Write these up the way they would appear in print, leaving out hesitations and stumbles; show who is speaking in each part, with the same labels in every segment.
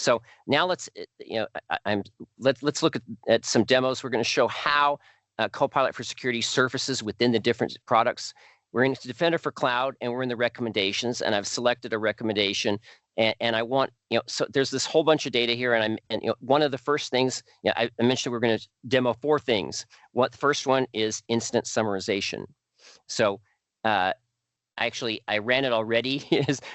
Speaker 1: So now let's let's look at some demos. We're going to show how Copilot for Security surfaces within the different products. We're in Defender for Cloud, and we're in the recommendations, and I've selected a recommendation, and I want, so there's this whole bunch of data here, and one of the first things, I mentioned we're going to demo 4 things. The first one is incident summarization. So I ran it already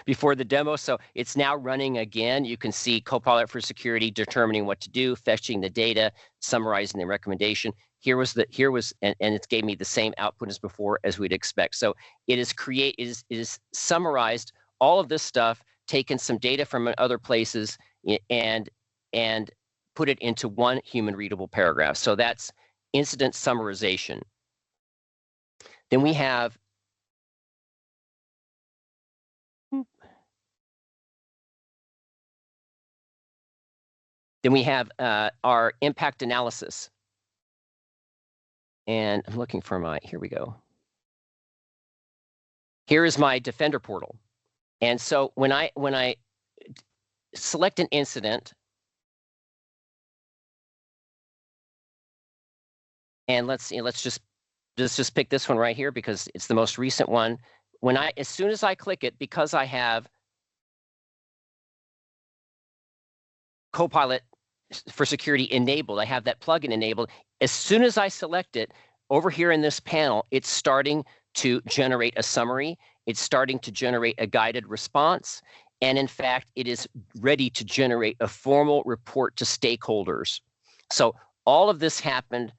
Speaker 1: before the demo, so it's now running again. You can see Copilot for Security determining what to do, fetching the data, summarizing the recommendation. And it gave me the same output as before, as we'd expect. So it is summarized all of this stuff, taken some data from other places, and put it into one human readable paragraph. So that's incident summarization. Then we have our impact analysis. And I'm looking for here we go. Here is my Defender portal. And so when I select an incident, and let's just pick this one right here because it's the most recent one. As soon as I click it, because I have Copilot for Security enabled, I have that plugin enabled. As soon as I select it, over here in this panel, it's starting to generate a summary. It's starting to generate a guided response. And in fact, it is ready to generate a formal report to stakeholders. So all of this happened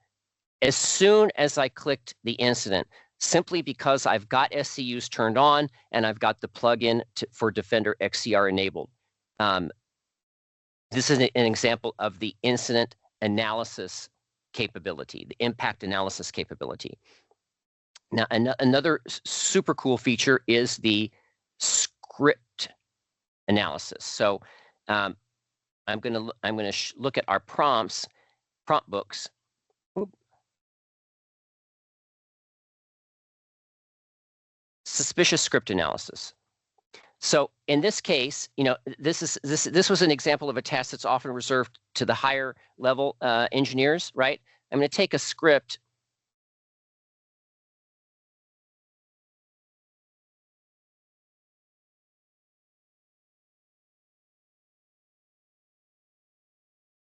Speaker 1: as soon as I clicked the incident, simply because I've got SCUs turned on and I've got the plugin for Defender XCR enabled. This is an example of the incident analysis capability, the impact analysis capability. Now, another super cool feature is the script analysis. So I'm going to look at our prompt books. Suspicious script analysis. So in this case, this was an example of a task that's often reserved to the higher level engineers, right? I'm going to take a script.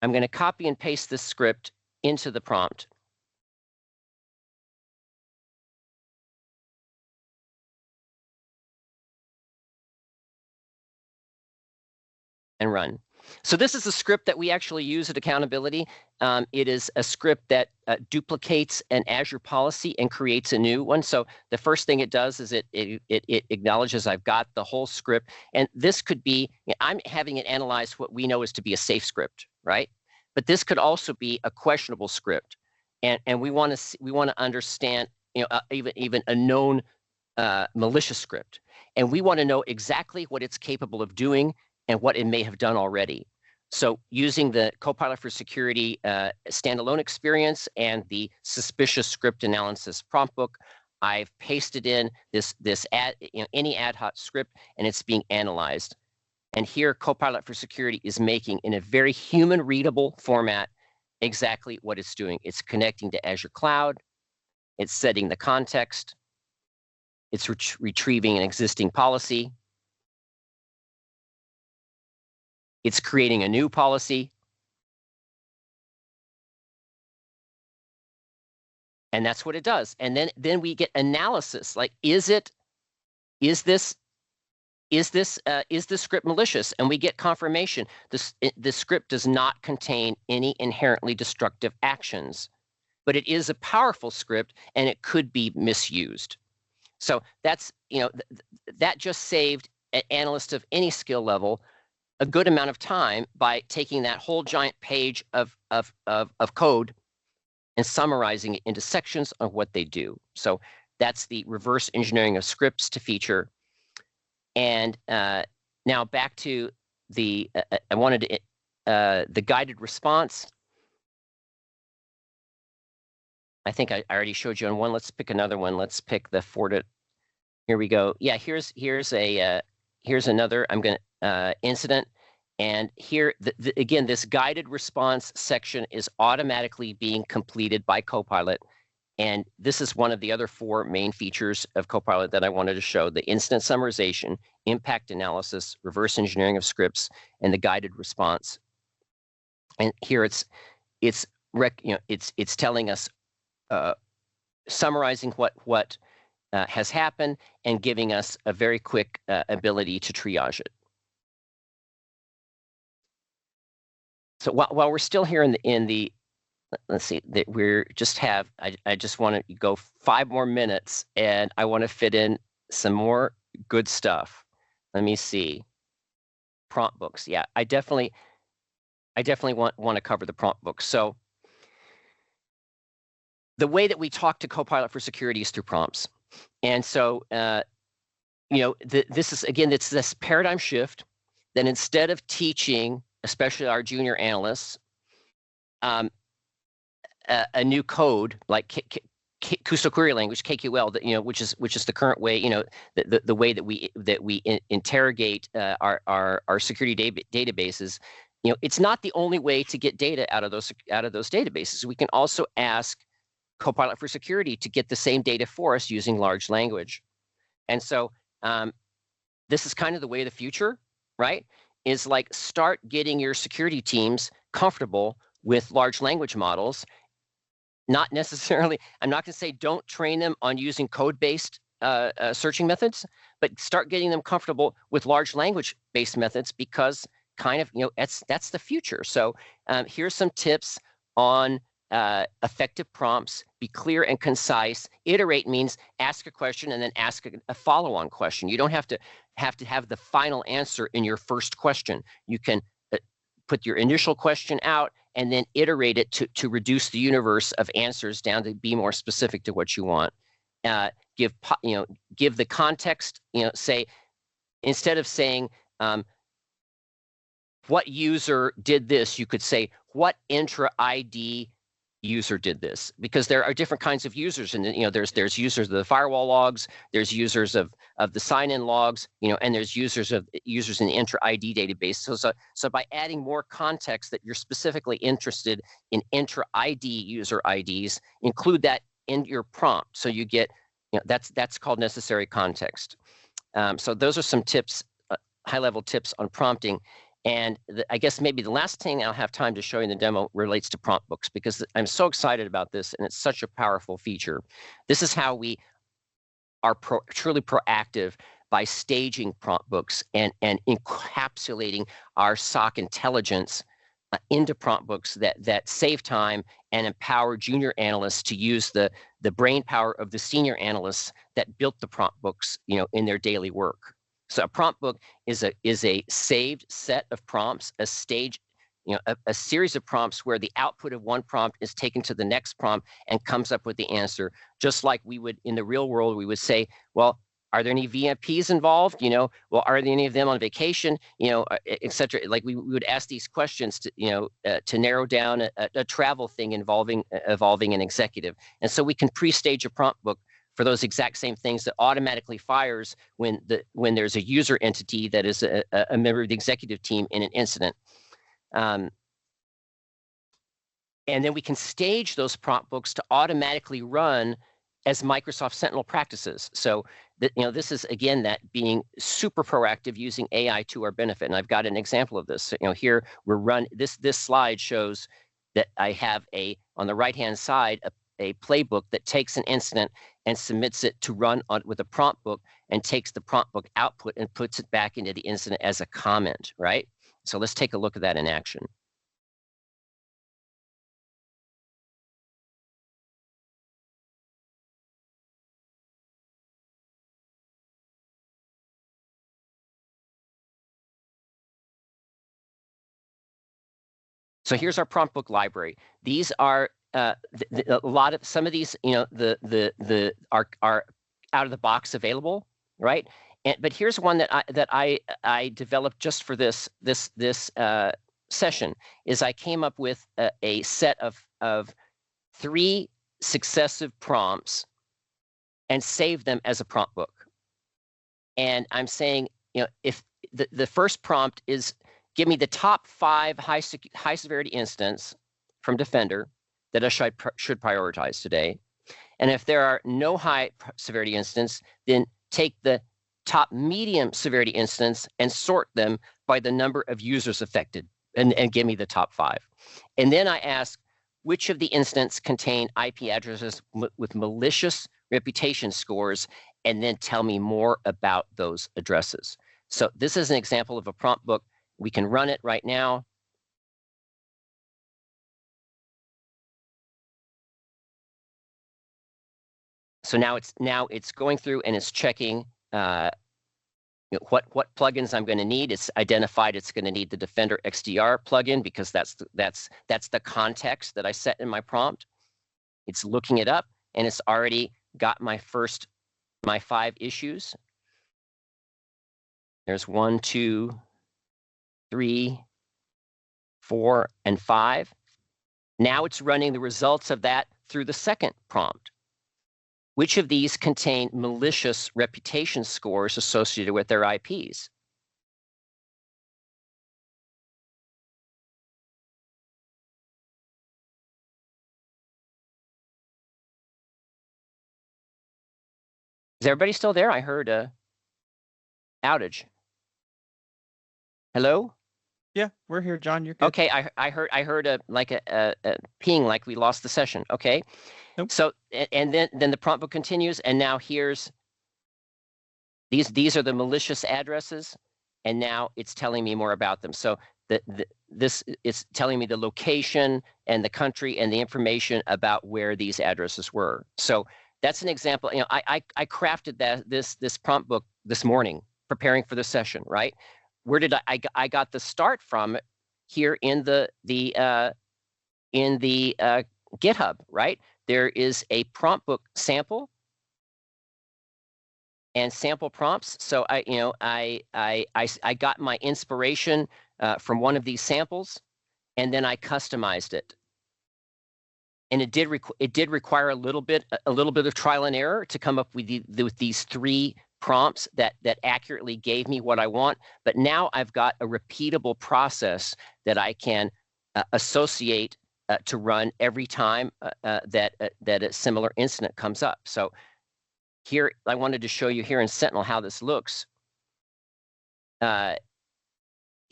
Speaker 1: I'm going to copy and paste this script into the prompt. And run. So this is a script that we actually use at Accountability. It is a script that duplicates an Azure policy and creates a new one. So the first thing it does is it acknowledges I've got the whole script. And this could be, I'm having it analyze what we know is to be a safe script, right? But this could also be a questionable script. And we want to understand, even a known malicious script. And we want to know exactly what it's capable of doing and what it may have done already. So using the Copilot for Security standalone experience and the suspicious script analysis prompt book, I've pasted in any ad hoc script, and it's being analyzed. And here, Copilot for Security is making, in a very human readable format, exactly what it's doing. It's connecting to Azure Cloud. It's setting the context. It's retrieving an existing policy. It's creating a new policy. And that's what it does. And then we get analysis, like, is this script malicious? And we get confirmation. This script does not contain any inherently destructive actions, but it is a powerful script and it could be misused. So that's, that just saved an analyst of any skill level a good amount of time by taking that whole giant page of code and summarizing it into sections of what they do. So that's the reverse engineering of scripts to feature. And now back to the guided response. I think I already showed you on one. Let's pick another one. Let's pick the Fortit. Here we go. Yeah, here's another. I'm going to incident, And here, again, this guided response section is automatically being completed by Copilot. And this is one of the other 4 main features of Copilot that I wanted to show: the incident summarization, impact analysis, reverse engineering of scripts, and the guided response. And here it's telling us, summarizing what has happened and giving us a very quick ability to triage it. So while we're still here in the let's see, that we're just have, I just want to go 5 more minutes, and I want to fit in some more good stuff. Let me see. Prompt books. Yeah, I definitely want to cover the prompt books. So the way that we talk to Copilot for security is through prompts. And so, this is, again, it's this paradigm shift that instead of teaching, especially our junior analysts, a new code like Kusto query language, KQL, which is the current way, the way that we interrogate our security databases. It's not the only way to get data out of those databases. We can also ask Copilot for security to get the same data for us using large language. And so this is kind of the way of the future, right? Is like, start getting your security teams comfortable with large language models. Not necessarily, I'm not going to say don't train them on using code-based searching methods, but start getting them comfortable with large language-based methods, because kind of, that's the future. So here's some tips on effective prompts. Be clear and concise. Iterate means ask a question and then ask a follow-on question. You don't have to have the final answer in your first question. You can put your initial question out and then iterate it to reduce the universe of answers down to be more specific to what you want. Give the context. Say, instead of saying what user did this, you could say what intra ID user did this, because there are different kinds of users, and there's users of the firewall logs, there's users of the sign-in logs, and there's users in the intra ID database. So by adding more context that you're specifically interested in intra ID user IDs, include that in your prompt, so you get, that's called necessary context. So those are some tips, high-level tips on prompting. And I guess maybe the last thing I'll have time to show you in the demo relates to prompt books, because I'm so excited about this, and it's such a powerful feature. This is how we are truly proactive, by staging prompt books and encapsulating our SOC intelligence into prompt books that save time and empower junior analysts to use the brain power of the senior analysts that built the prompt books, in their daily work. So a prompt book is a saved set of prompts, a series of prompts where the output of one prompt is taken to the next prompt and comes up with the answer. Just like we would in the real world, we would say, well, are there any VMPs involved? Well, are there any of them on vacation? Et cetera. Like we would ask these questions to narrow down a travel thing involving an executive. And so we can pre-stage a prompt book for those exact same things that automatically fires when there's a user entity that is a member of the executive team in an incident. And then we can stage those prompt books to automatically run as Microsoft Sentinel practices. So this is, again, that being super proactive, using AI to our benefit. And I've got an example of this. Here we're this slide shows that I have on the right-hand side, a playbook that takes an incident and submits it to run with a prompt book, and takes the prompt book output and puts it back into the incident as a comment, right? So let's take a look at that in action. So here's our prompt book library. These are some of these, are out of the box available, right? But here's one that I developed just for this session. Is I came up with a set of 3 successive prompts and saved them as a prompt book. And I'm saying, if the first prompt give me the top 5 high severity incidents from Defender that I should prioritize today. And if there are no high severity incidents, then take the top medium severity incidents and sort them by the number of users affected and give me the top 5. And then I ask, which of the incidents contain IP addresses with malicious reputation scores, and then tell me more about those addresses. So this is an example of a prompt book. We can run it right now. So now it's going through and it's checking what plugins I'm going to need. It's identified it's going to need the Defender XDR plugin because that's the context that I set in my prompt. It's looking it up and it's already got my 5 issues. There's 1, 2, 3, 4, and 5. Now it's running the results of that through the second prompt. Which of these contain malicious reputation scores associated with their IPs? Is everybody still there? I heard a outage. Hello?
Speaker 2: Yeah, we're here, John. You're good.
Speaker 1: Okay, I heard a ping, like we lost the session. Okay.
Speaker 2: Nope.
Speaker 1: So and then the prompt book continues, and now here's these are the malicious addresses, and now it's telling me more about them. So this is telling me the location and the country and the information about where these addresses were. So that's an example. You know, I crafted this prompt book this morning, preparing for the session. Right? Where did I got the start from? Here in the GitHub. Right? There is a prompt book sample and sample prompts. So I got my inspiration from one of these samples, and then I customized it. And it did require a little bit of trial and error to come up with these 3 prompts that accurately gave me what I want. But now I've got a repeatable process that I can associate to run every time that a similar incident comes up. So here, I wanted to show you here in Sentinel how this looks. If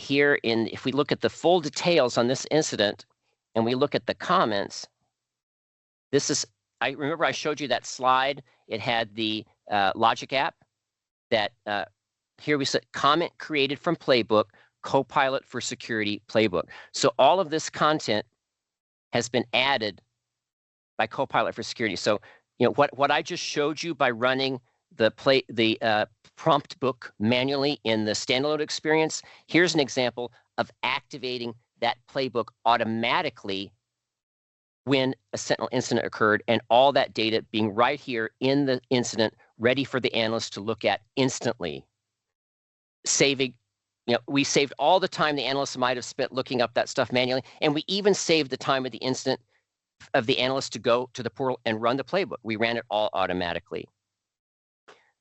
Speaker 1: we look at the full details on this incident, and we look at the comments, I remember I showed you that slide. It had the logic app that here we said comment created from playbook, Copilot for security playbook. So all of this content has been added by Copilot for security. So what I just showed you by running the prompt book manually in the standalone experience, here's an example of activating that playbook automatically when a Sentinel incident occurred, and all that data being right here in the incident, ready for the analyst to look at instantly. Saving, we saved all the time the analyst might have spent looking up that stuff manually, and we even saved the time of the incident of the analyst to go to the portal and run the playbook. We ran it all automatically.